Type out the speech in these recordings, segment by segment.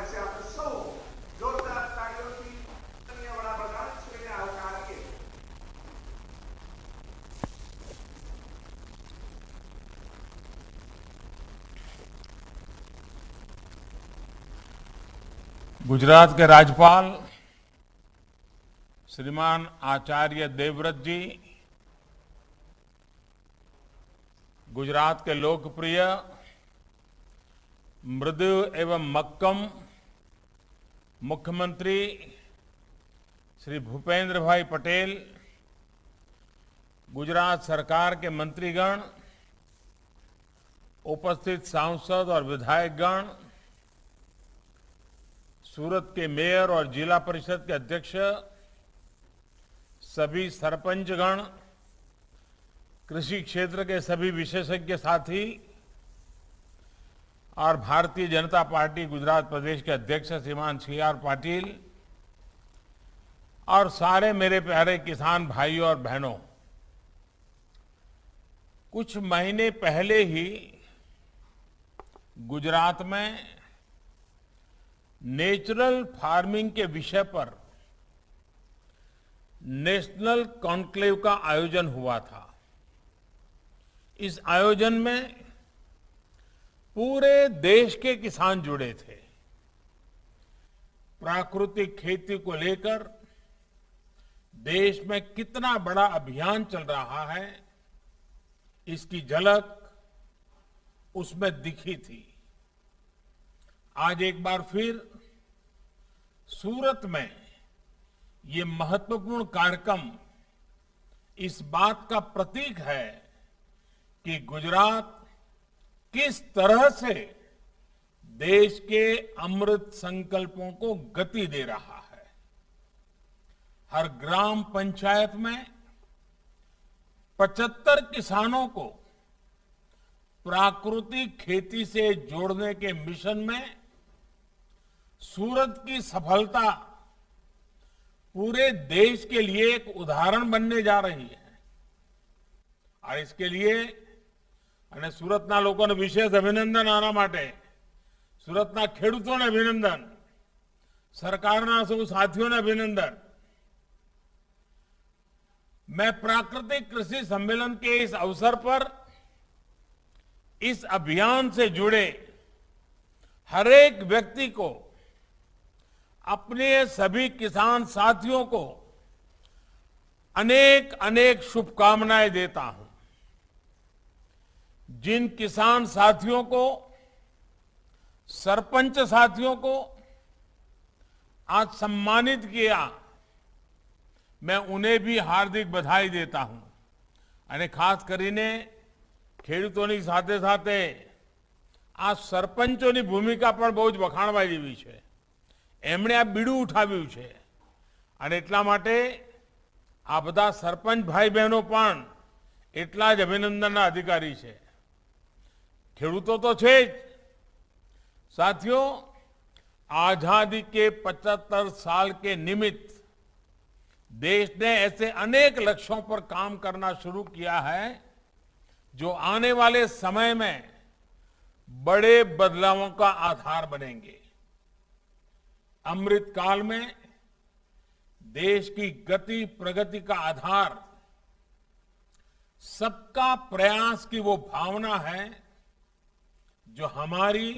से આપણે સૌ જોરદાર તાળીઓથી વડાપ્રધાન શ્રીને આવકારીએ. गुजरात के राज्यपाल श्रीमान आचार्य देवव्रत जी, गुजरात के लोकप्रिय मृदु एवं मक्कम मुख्यमंत्री श्री भूपेंद्र भाई पटेल, गुजरात सरकार के मंत्रीगण, उपस्थित सांसद और विधायकगण, सूरत के मेयर और जिला परिषद के अध्यक्ष, सभी सरपंचगण, कृषि क्षेत्र के सभी विशेषज्ञ साथी और भारतीय जनता पार्टी गुजरात प्रदेश के अध्यक्ष श्रीमान CR पाटिल और सारे मेरे प्यारे किसान भाइयों और बहनों, कुछ महीने पहले ही गुजरात में नेचुरल फार्मिंग के विषय पर नेशनल कॉन्क्लेव का आयोजन हुआ था. इस आयोजन में पूरे देश के किसान जुड़े थे. प्राकृतिक खेती को लेकर देश में कितना बड़ा अभियान चल रहा है, इसकी झलक उसमें दिखी थी. आज एक बार फिर सूरत में ये महत्वपूर्ण कार्यक्रम इस बात का प्रतीक है कि गुजरात किस तरह से देश के अमृत संकल्पों को गति दे रहा है. हर ग्राम पंचायत में 75 किसानों को प्राकृतिक खेती से जोड़ने के मिशन में सूरत की सफलता पूरे देश के लिए एक उदाहरण बनने जा रही है. और इसके लिए અને સુરતના લોકોને વિશેષ અભિનંદન. આના માટે સુરતના ખેડૂતોને અભિનંદન, સરકારના સૌ સાથીઓને અભિનંદન. मैं प्राकृतिक कृषि सम्मेलन के इस अवसर पर इस अभियान से जुड़े हर एक व्यक्ति को, अपने सभी किसान साथियों को अनेक अनेक शुभकामनाएं देता हूं. जिन किसान साथियों को, सरपंच साथियों को आज सम्मानित किया, मैं उन्हें भी हार्दिक बधाई देता हूं. અને ખાસ કરીને ખેડૂતોની સાથે સાથે આ સરપંચોની ભૂમિકા પણ બહુ જ વખાણવા જેવી છે. એમણે આ બીડું ઉઠાવ્યું છે અને એટલા માટે આ બધા સરપંચ ભાઈ બહેનો પણ એટલા જ અભિનંદનના અધિકારી છે. ખેડૂતો તો છે જ. साथियों, आजादी के 75 साल के निमित्त देश ने ऐसे अनेक लक्ष्यों पर काम करना शुरू किया है जो आने वाले समय में बड़े बदलावों का आधार बनेंगे. अमृत काल में देश की गति प्रगति का आधार सबका प्रयास की वो भावना है जो हमारी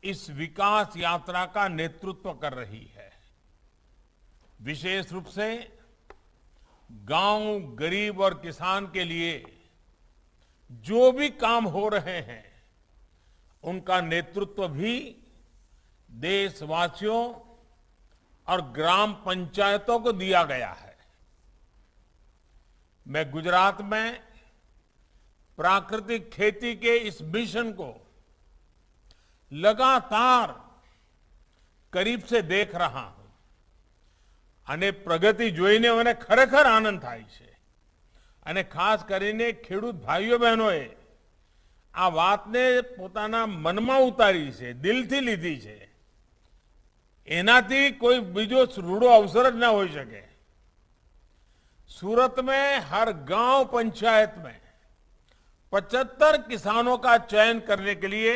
इस विकास यात्रा का नेतृत्व कर रही है. विशेष रूप से गांव, गरीब और किसान के लिए जो भी काम हो रहे हैं, उनका नेतृत्व भी देशवासियों और ग्राम पंचायतों को दिया गया है. मैं गुजरात में प्राकृतिक खेती के इस मिशन को लगातार करीब से देख रहा हूं અને પ્રગતિ જોઈને મને ખરેખર આનંદ થાય છે. અને ખાસ કરીને ખેડૂત ભાઈઓ બહેનોએ આ વાતને પોતાના મનમાં ઉતારી છે, દિલથી લીધી છે. એનાથી કોઈ બીજો રૂડો અવસર જ ના હોઈ શકે. सूरत में हर गांव पंचायत में 75 किसानों का चयन करने के लिए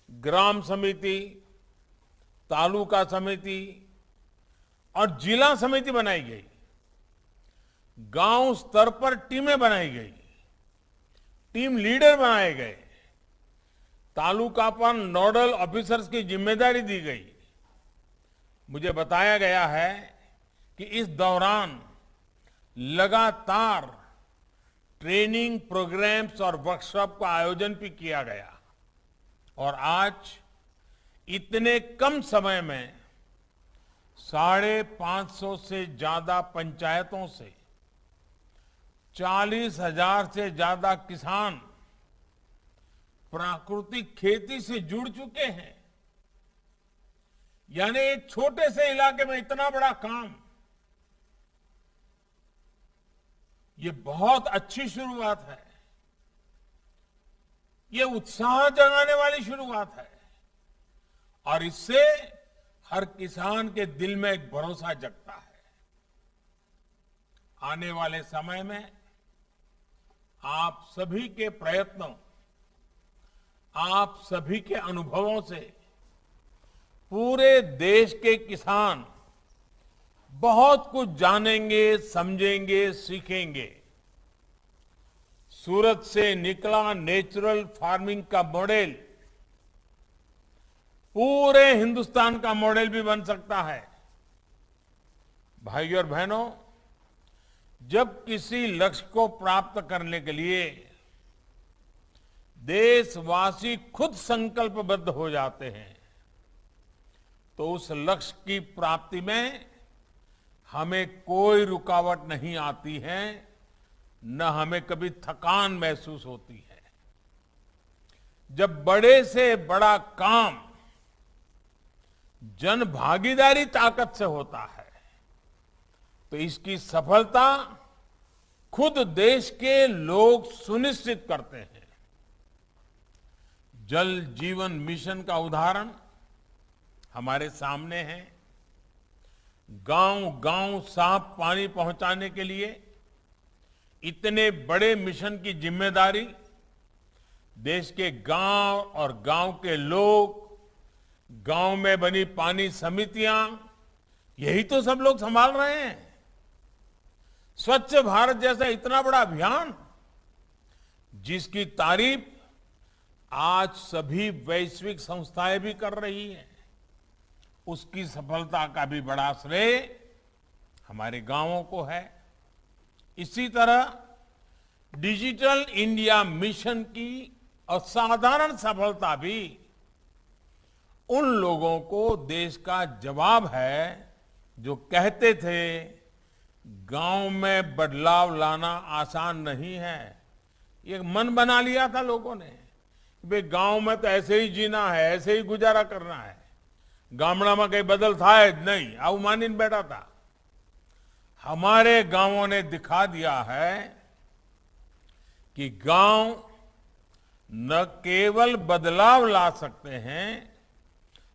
ग्राम समिति, तालुका समिति और जिला समिति बनाई गई। गांव स्तर पर टीमें बनाई गई, टीम लीडर बनाए गए, तालुका पर नोडल ऑफिसर्स की जिम्मेदारी दी गई। मुझे बताया गया है कि इस दौरान लगातार ट्रेनिंग प्रोग्राम्स और वर्कशॉप का आयोजन भी किया गया और आज इतने कम समय में 550 से ज्यादा पंचायतों से 40,000 से ज्यादा किसान प्राकृतिक खेती से जुड़ चुके हैं। यानी एक छोटे से इलाके में इतना बड़ा काम, ये बहुत अच्छी शुरुआत है। ये उत्साह जगाने वाली शुरुआत है और इससे हर किसान के दिल में एक भरोसा जगता है। आने वाले समय में आप सभी के प्रयत्नों, आप सभी के अनुभवों से पूरे देश के किसान बहुत कुछ जानेंगे, समझेंगे, सीखेंगे। सूरत से निकला नेचुरल फार्मिंग का मॉडल पूरे हिंदुस्तान का मॉडल भी बन सकता है। भाइयों और बहनों, जब किसी लक्ष्य को प्राप्त करने के लिए देशवासी खुद संकल्पबद्ध हो जाते हैं तो उस लक्ष्य की प्राप्ति में हमें कोई रुकावट नहीं आती है, न हमें कभी थकान महसूस होती है। जब बड़े से बड़ा काम जन भागीदारी ताकत से होता है तो इसकी सफलता खुद देश के लोग सुनिश्चित करते हैं। जल जीवन मिशन का उदाहरण हमारे सामने है। गांव गांव साफ पानी पहुंचाने के लिए इतने बड़े मिशन की जिम्मेदारी देश के गांव और गांव के लोग, गांव में बनी पानी समितियां, यही तो सब लोग संभाल रहे हैं। स्वच्छ भारत जैसा इतना बड़ा अभियान जिसकी तारीफ आज सभी वैश्विक संस्थाएं भी कर रही हैं, उसकी सफलता का भी बड़ा श्रेय हमारे गांवों को है। इसी तरह डिजिटल इंडिया मिशन की असाधारण सफलता भी उन लोगों को देश का जवाब है जो कहते थे गांव में बदलाव लाना आसान नहीं है। ये मन बना लिया था लोगों ने, भाई गांव में तो ऐसे ही जीना है, ऐसे ही गुजारा करना है, गामड़ा में कहीं बदल था नहीं, आऊ मानीन बैठा था। हमारे गांवों ने दिखा दिया है कि गांव न केवल बदलाव ला सकते हैं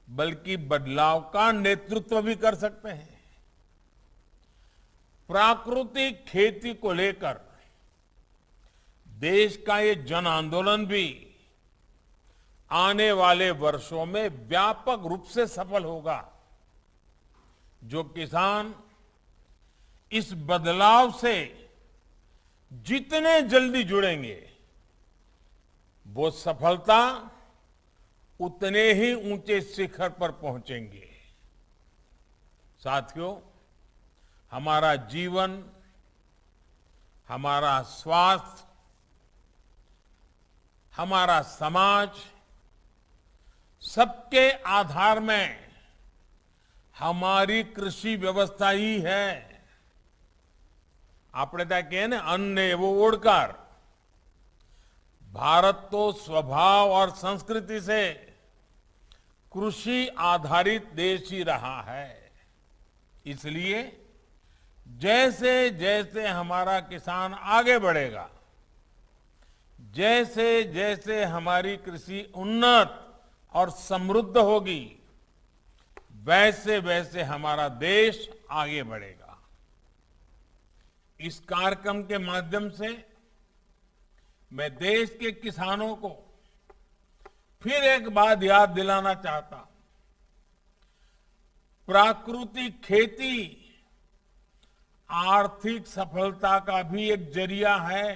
बल्कि बदलाव का नेतृत्व भी कर सकते हैं। प्राकृतिक खेती को लेकर देश का ये जन आंदोलन भी आने वाले वर्षों में व्यापक रूप से सफल होगा। जो किसान इस बदलाव से जितने जल्दी जुड़ेंगे वो सफलता उतने ही ऊंचे शिखर पर पहुंचेंगे। साथियों, हमारा जीवन, हमारा स्वास्थ्य, हमारा समाज, सबके आधार में हमारी कृषि व्यवस्था ही है। આપણે ત્યાં કહે ને અન્ન એવો ઓડકાર। भारत तो स्वभाव और संस्कृति से कृषि आधारित देश ही रहा है। इसलिए जैसे जैसे हमारा किसान आगे बढ़ेगा, जैसे जैसे हमारी कृषि उन्नत और समृद्ध होगी, वैसे वैसे हमारा देश आगे बढ़ेगा। इस कार्यक्रम के माध्यम से मैं देश के किसानों को फिर एक बात याद दिलाना चाहता हूं प्राकृतिक खेती आर्थिक सफलता का भी एक जरिया है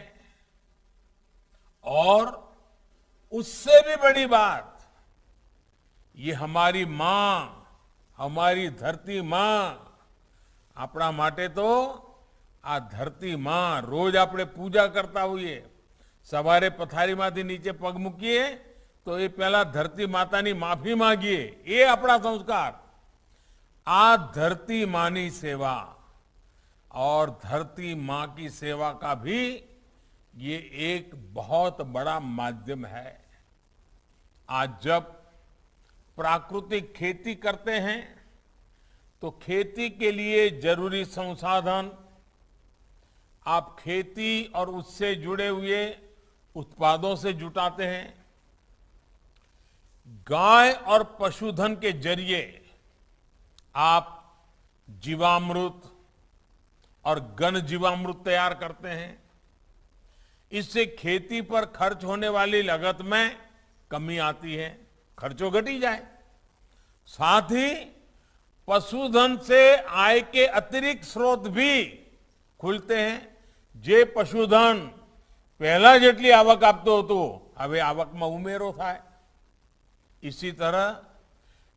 और उससे भी बड़ी बात, ये हमारी मां, हमारी धरती मां, આપણા માટે તો આ ધરતી માં રોજ આપણે પૂજા કરતા હોઈએ. સવારે પથારીમાંથી નીચે પગ મૂકીએ તો એ પહેલા ધરતી માતાની માફી માંગીએ. એ આપણા સંસ્કાર. આ धरती मानी सेवा और धरती मां की सेवा का भी ये एक बहुत बड़ा माध्यम है. आज जब प्राकृतिक खेती करते हैं तो खेती के लिए जरूरी संसाधन आप खेती और उससे जुड़े हुए उत्पादों से जुटाते हैं. गाय और पशुधन के जरिए आप जीवामृत और घन जीवामृत तैयार करते हैं. इससे खेती पर खर्च होने वाली लागत में कमी आती है, खर्चों घटी जाए. साथ ही पशुधन से आय के अतिरिक्त स्रोत भी खुलते हैं. जे पशुधन पहला જેટલી આવક આપતો હતો હવે આવકમાં ઉમેરો થાય. इसी तरह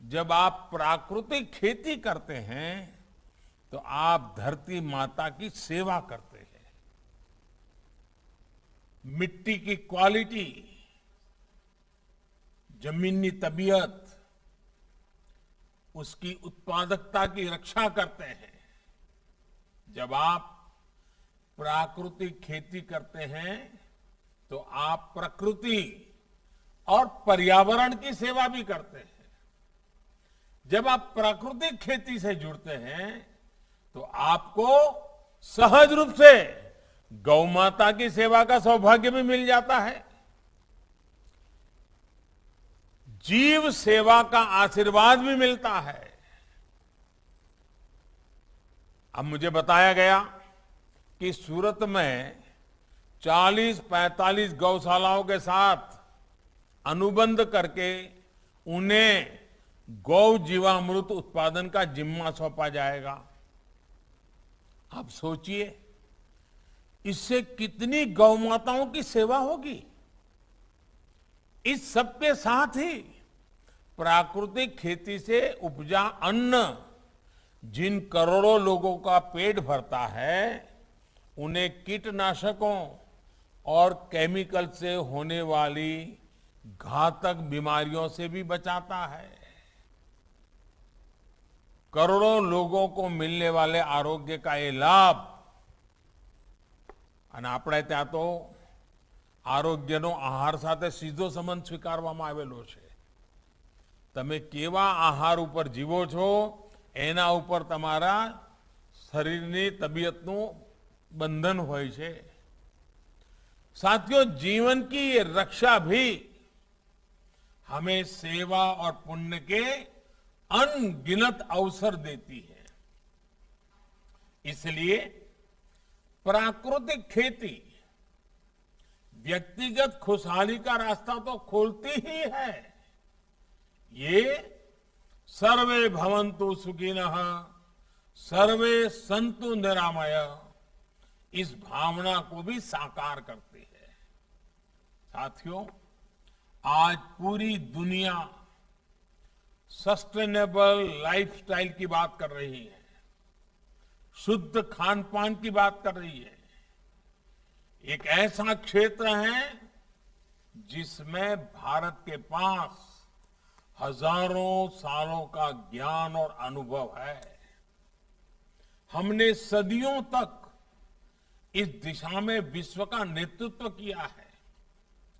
जब आप प्राकृतिक खेती करते हैं तो आप धरती माता की सेवा करते हैं. मिट्टी की क्वालिटी, जमीनी तबीयत, उसकी उत्पादकता की रक्षा करते हैं. जब आप प्राकृतिक खेती करते हैं तो आप प्रकृति और पर्यावरण की सेवा भी करते हैं. जब आप प्राकृतिक खेती से जुड़ते हैं तो आपको सहज रूप से गौ माता की सेवा का सौभाग्य भी मिल जाता है. जीव सेवा का आशीर्वाद भी मिलता है. अब मुझे बताया गया कि सूरत में 40-45 गौशालाओं के साथ अनुबंध करके उन्हें गौ जीवामृत उत्पादन का जिम्मा सौंपा जाएगा. आप सोचिए इससे कितनी गौ माताओं की सेवा होगी. इस सब के साथ ही प्राकृतिक खेती से उपजा अन्न जिन करोड़ों लोगों का पेट भरता है उन्हें कीटनाशकों और केमिकल से होने वाली घातक बीमारियों से भी बचाता है. करोड़ों लोगों को मिलने वाले आरोग्य का ये लाभ અને આપણે ત્યાં તો આરોગ્યનો આહાર સાથે સીધો સંબંધ સ્વીકારવામાં આવેલો છે. તમે કેવા આહાર ઉપર જીવો છો એના ઉપર તમારા શરીરની તબિયતનું બંધન હોય છે. साथियों, जीवन की ये रक्षा भी हमें सेवा और पुण्य के अनगिनत अवसर देती है. इसलिए प्राकृतिक खेती व्यक्तिगत खुशहाली का रास्ता तो खोलती ही है. ये सर्वे भवन्तु सुखिनः, सर्वे सन्तु निरामय, इस भावना को भी साकार करती है. साथियों, आज पूरी दुनिया सस्टेनेबल लाइफस्टाइल की बात कर रही है, शुद्ध खान पान की बात कर रही है. एक ऐसा क्षेत्र है जिसमें भारत के पास हजारों सालों का ज्ञान और अनुभव है. हमने सदियों तक इस दिशा में विश्व का नेतृत्व किया है.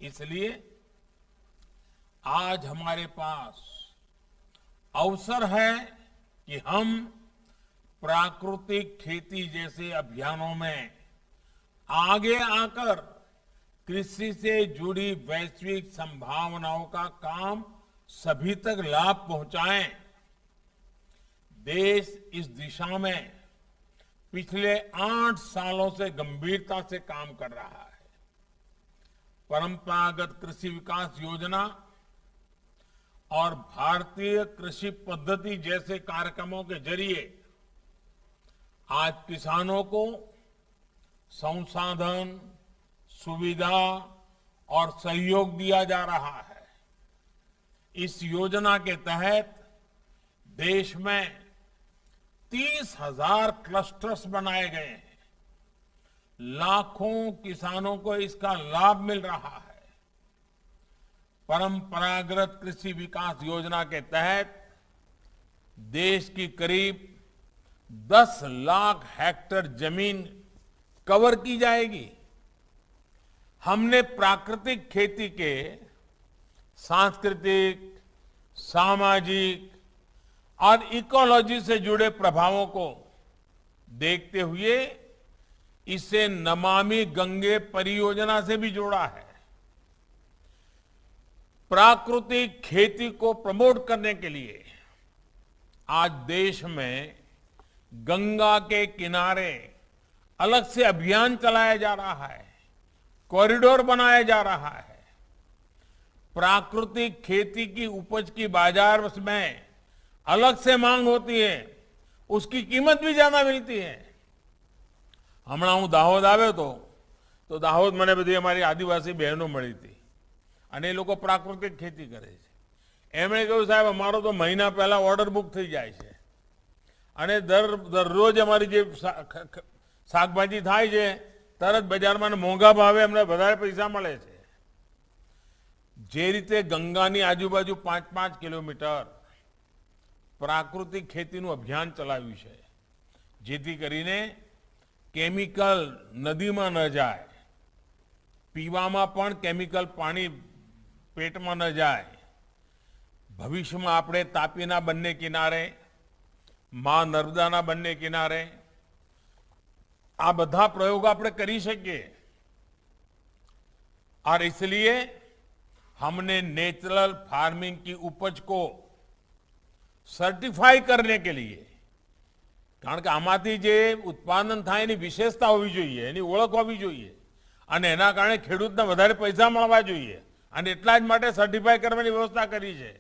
इसलिए आज हमारे पास अवसर है कि हम प्राकृतिक खेती जैसे अभियानों में आगे आकर कृषि से जुड़ी वैश्विक संभावनाओं का काम सभी तक लाभ पहुंचाएं. देश इस दिशा में पिछले 8 सालों से गंभीरता से काम कर रहा है. परंपरागत कृषि विकास योजना और भारतीय कृषि पद्धति जैसे कार्यक्रमों के जरिए आज किसानों को संसाधन, सुविधा और सहयोग दिया जा रहा है। इस योजना के तहत देश में 30,000 क्लस्टर्स बनाए गए हैं। लाखों किसानों को इसका लाभ मिल रहा है। परंपरागत कृषि विकास योजना के तहत देश की करीब 10 लाख हेक्टेयर जमीन कवर की जाएगी। हमने प्राकृतिक खेती के सांस्कृतिक, सामाजिक और इकोलॉजी से जुड़े प्रभावों को देखते हुए इसे नमामि गंगे परियोजना से भी जोड़ा है। प्राकृतिक खेती को प्रमोट करने के लिए आज देश में गंगा के किनारे अलग से अभियान चलाया जा रहा है, कॉरिडोर बनाया जा रहा है। प्राकृतिक खेती की उपज की बाजार में अलग से मांग होती है, उसकी कीमत भी ज्यादा मिलती है। હમણાં હું દાહોદ આવ્યો તો દાહોદ મને બધી અમારી આદિવાસી બહેનો મળી હતી અને એ લોકો પ્રાકૃતિક ખેતી કરે છે. એમણે કહ્યું સાહેબ અમારો તો મહિના પહેલા ઓર્ડર બુક થઈ જાય છે અને દરરોજ અમારી જે શાકભાજી થાય છે તરત બજારમાં મોંઘા ભાવે અમને વધારે પૈસા મળે છે. જે રીતે ગંગાની આજુબાજુ 5-5 કિલોમીટર પ્રાકૃતિક ખેતીનું અભિયાન ચલાવ્યું છે જેથી કરીને કેમિકલ નદીમાં ન જાય, પીવામાં પણ કેમિકલ પાણી પેટમાં ન જાય. ભવિષ્યમાં આપણે તાપીના બંને કિનારે, મા નર્મદાના બંને કિનારે આ બધા પ્રયોગો આપણે કરી શકીએ. और इसलिए हमने नेचुरल फार्मिंग की उपज को सर्टिफाई करने के लिए, કારણ કે આમાંથી જે ઉત્પાદન થાય એની વિશેષતા હોવી જોઈએ, એની ઓળખ હોવી જોઈએ અને એના કારણે ખેડૂતને વધારે પૈસા મળવા જોઈએ અને એટલા જ માટે સર્ટિફાઈ કરવાની વ્યવસ્થા કરી છે.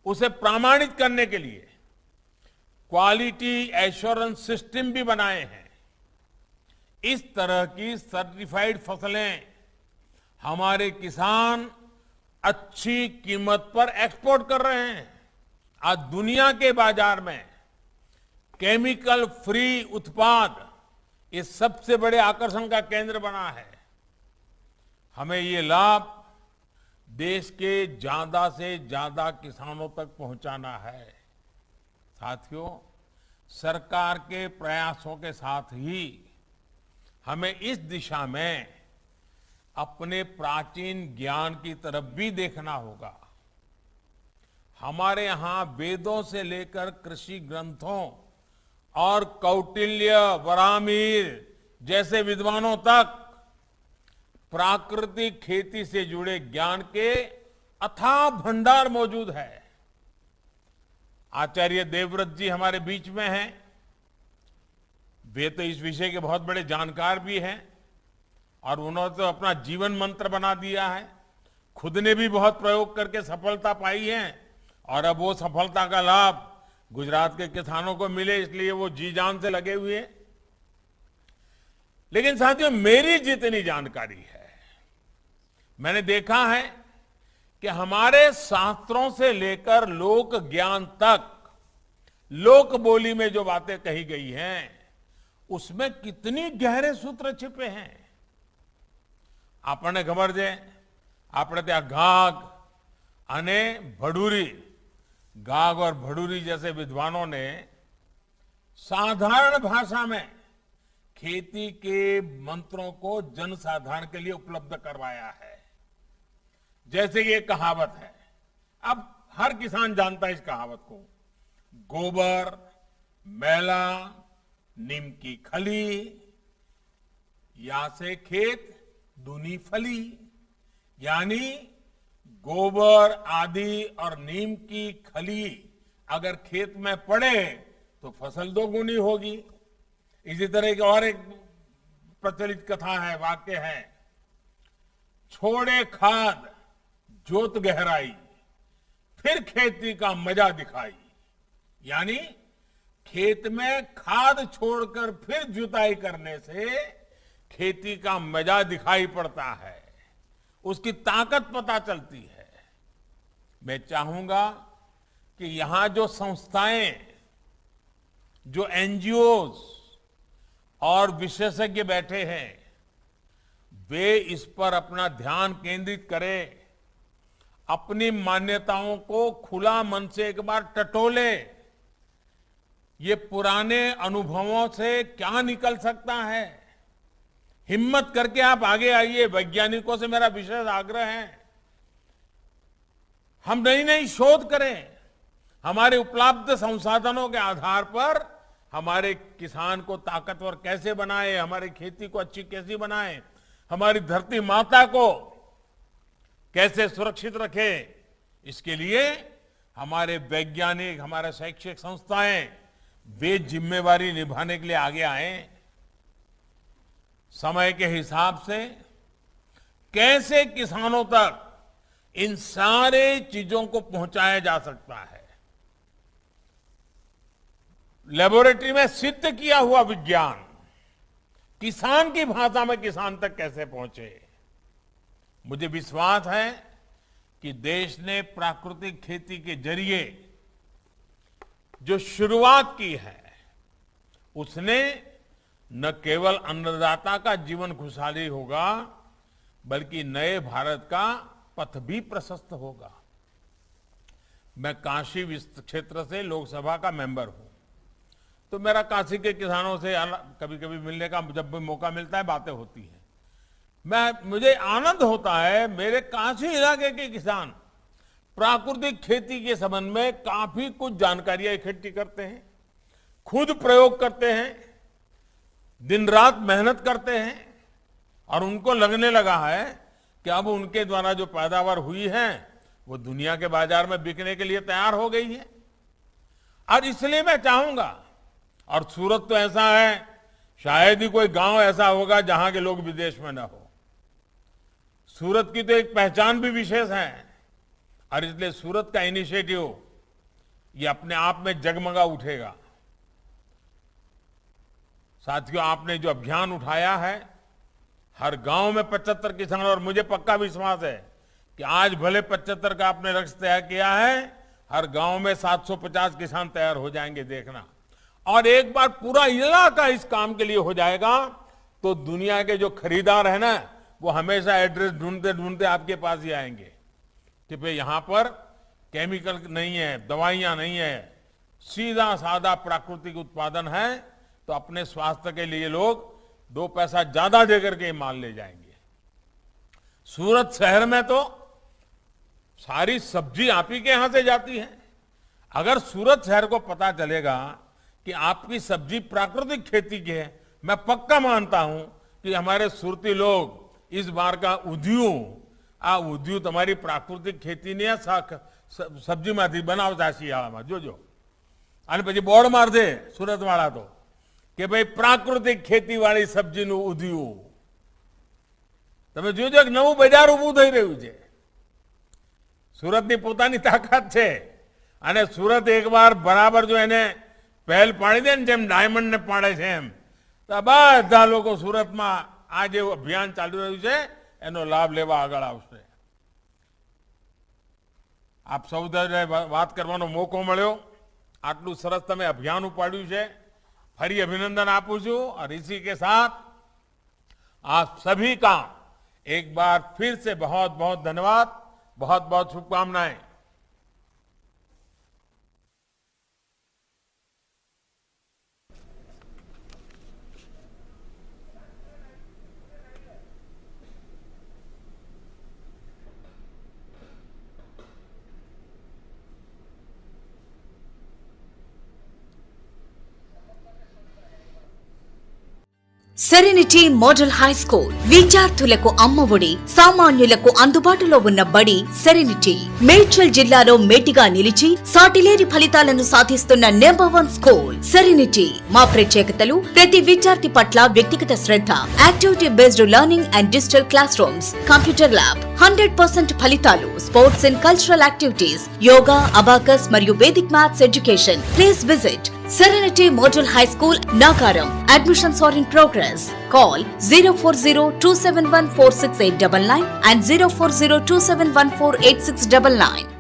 उसे प्रमाणित करने के लिए क्वालिटी एश्योरेंस सिस्टम भी बनाए हैं. इस तरह की सर्टिफाइड फसलें हमारे किसान अच्छी कीमत पर एक्सपोर्ट कर रहे हैं. आज दुनिया के बाजार में केमिकल फ्री उत्पाद ये सबसे बड़े आकर्षण का केंद्र बना है. हमें ये लाभ देश के ज्यादा से ज्यादा किसानों तक पहुंचाना है. साथियों, सरकार के प्रयासों के साथ ही हमें इस दिशा में अपने प्राचीन ज्ञान की तरफ भी देखना होगा. हमारे यहां वेदों से लेकर कृषि ग्रंथों और कौटिल्य, वरामीर जैसे विद्वानों तक प्राकृतिक खेती से जुड़े ज्ञान के अथाह भंडार मौजूद है. आचार्य देवव्रत जी हमारे बीच में हैं. वे तो इस विषय के बहुत बड़े जानकार भी हैं और उन्होंने तो अपना जीवन मंत्र बना दिया है. खुद ने भी बहुत प्रयोग करके सफलता पाई है और अब वो सफलता का लाभ गुजरात के किसानों को मिले, इसलिए वो जी जान से लगे हुए हैं. लेकिन साथियों, मेरी जितनी जानकारी है, मैंने देखा है कि हमारे शास्त्रों से लेकर लोक ज्ञान तक लोक बोली में जो बातें कही गई हैं उसमें कितनी गहरे सूत्र छिपे हैं. આપણને ખબર છે, આપણે ત્યાં ઘાઘ અને ભડૂરી, घाघ और भड़ूरी जैसे विद्वानों ने साधारण भाषा में खेती के मंत्रों को जनसाधारण के लिए उपलब्ध करवाया है. जैसे ये कहावत है, अब हर किसान जानता है इस कहावत को, गोबर मैला नीम की खली, या से खेत दूनी फली. यानी गोबर आदि और नीम की खली अगर खेत में पड़े तो फसल दोगुनी होगी. इसी तरह की और एक प्रचलित कथा है, वाक्य है, छोड़े खाद जोत गहराई फिर खेती का मजा दिखाई। यानी खेत में खाद छोड़कर फिर जुताई करने से खेती का मजा दिखाई पड़ता है, उसकी ताकत पता चलती है। मैं चाहूंगा कि यहां जो संस्थाएं, जो एनजीओज और विशेषज्ञ बैठे हैं, वे इस पर अपना ध्यान केंद्रित करें, अपनी मान्यताओं को खुला मन से एक बार टटोले। ये पुराने अनुभवों से क्या निकल सकता है, हिम्मत करके आप आगे आइए। वैज्ञानिकों से मेरा विशेष आग्रह है, हम नई नई शोध करें, हमारे उपलब्ध संसाधनों के आधार पर हमारे किसान को ताकतवर कैसे बनाए, हमारी खेती को अच्छी कैसे बनाए, हमारी धरती माता को कैसे सुरक्षित रखे। इसके लिए हमारे वैज्ञानिक, हमारे शैक्षिक संस्थाएं, वे जिम्मेवारी निभाने के लिए आगे आए। समय के हिसाब से कैसे किसानों तक इन सारे चीजों को पहुंचाया जा सकता है, लेबोरेटरी में सिद्ध किया हुआ विज्ञान किसान की भाषा में किसान तक कैसे पहुंचे। मुझे विश्वास है कि देश ने प्राकृतिक खेती के जरिए जो शुरुआत की है, उसने न केवल अन्नदाता का जीवन खुशहाली होगा, बल्कि नए भारत का पथ भी प्रशस्त होगा। मैं काशी क्षेत्र से लोकसभा का मेंबर हूं, तो मेरा काशी के किसानों से कभी कभी मिलने का जब भी मौका मिलता है, बातें होती हैं। मुझे आनंद होता है, मेरे काशी इलाके के किसान प्राकृतिक खेती के संबंध में काफी कुछ जानकारियां इकट्ठी करते हैं, खुद प्रयोग करते हैं, दिन रात मेहनत करते हैं, और उनको लगने लगा है कि अब उनके द्वारा जो पैदावार हुई है वो दुनिया के बाजार में बिकने के लिए तैयार हो गई है। और इसलिए मैं चाहूंगा, और सूरत तो ऐसा है, शायद ही कोई गांव ऐसा होगा जहां के लोग विदेश में ना हो। सूरत की तो एक पहचान भी विशेष है, और इसलिए सूरत का इनिशिएटिव ये अपने आप में जगमगा उठेगा। साथियों, आपने जो अभियान उठाया है, हर गांव में 75 किसान, और मुझे पक्का विश्वास है कि आज भले 75 का आपने लक्ष्य तय किया है, हर गांव में 750 किसान तैयार हो जाएंगे, देखना। और एक बार पूरा इलाका इस काम के लिए हो जाएगा, तो दुनिया के जो खरीदार है ना, वो हमेशा एड्रेस ढूंढते ढूंढते आपके पास ही आएंगे कि भाई यहां पर केमिकल नहीं है, दवाइयां नहीं है, सीधा साधा प्राकृतिक उत्पादन है। तो अपने स्वास्थ्य के लिए लोग 2 पैसा ज्यादा देकर के माल ले जाएंगे। सूरत शहर में तो सारी सब्जी आप ही के यहां से जाती है। अगर सूरत शहर को पता चलेगा कि आपकी सब्जी प्राकृतिक खेती की है, मैं पक्का मानता हूं कि हमारे सूरती लोग इस बार का उद्यू तुम्हारी प्राकृतिक खेती ने सब्जी માંથી બનાવતા શિયાળામાં જોજો, અને પછી બોર્ડ માર દે સુરત વાળા તો કે ભાઈ પ્રાકૃતિક ખેતી વાળી સબ્જીનું ઉદ્યુ। તમે જોજો એક નવું બજાર ઊભું થઈ રહ્યું છે। સુરતની પોતાની તાકાત છે, અને સુરત એકવાર બરાબર જો એને પહેલ પાડી દે ને, જેમ ડાયમંડને પાડે છે એમ, તો બધા લોકો સુરતમાં આ જે અભિયાન ચાલુ રહ્યું છે એનો લાભ લેવા આગળ આવશે। આપ સૌ વાત કરવાનો મોકો મળ્યો, આટલું સરસ તમે અભિયાન ઉપાડ્યું છે, ફરી અભિનંદન આપું છું। और इसी के साथ आप सभी का एक बार फिर से बहुत बहुत धन्यवाद, बहुत बहुत शुभकामनाएं। సెరెనిటీ మోడల్ హై స్కూల్ విద్యార్థులకు అమ్మఒడి, సామాన్యులకు అందుబాటులో ఉన్న బడి సెరెనిటీ. మేడ్చల్ జిల్లాలో మేటిగా నిలిచి సాటిలేని ఫలితాలను సాధిస్తున్న నంబర్ 1 స్కూల్ సెరెనిటీ. మా ప్రత్యేకతలు ప్రతి విద్యార్థి పట్ల వ్యక్తిగత శ్రద్ధ, activity based learning and digital classrooms, computer lab, 100% ఫలితాలు, sports and cultural activities, yoga, abacus మరియు Vedic maths education. Please visit Serenity Model High School, Nagaram. Admissions are in progress. Call 040-271-46899 and 040-271-48699.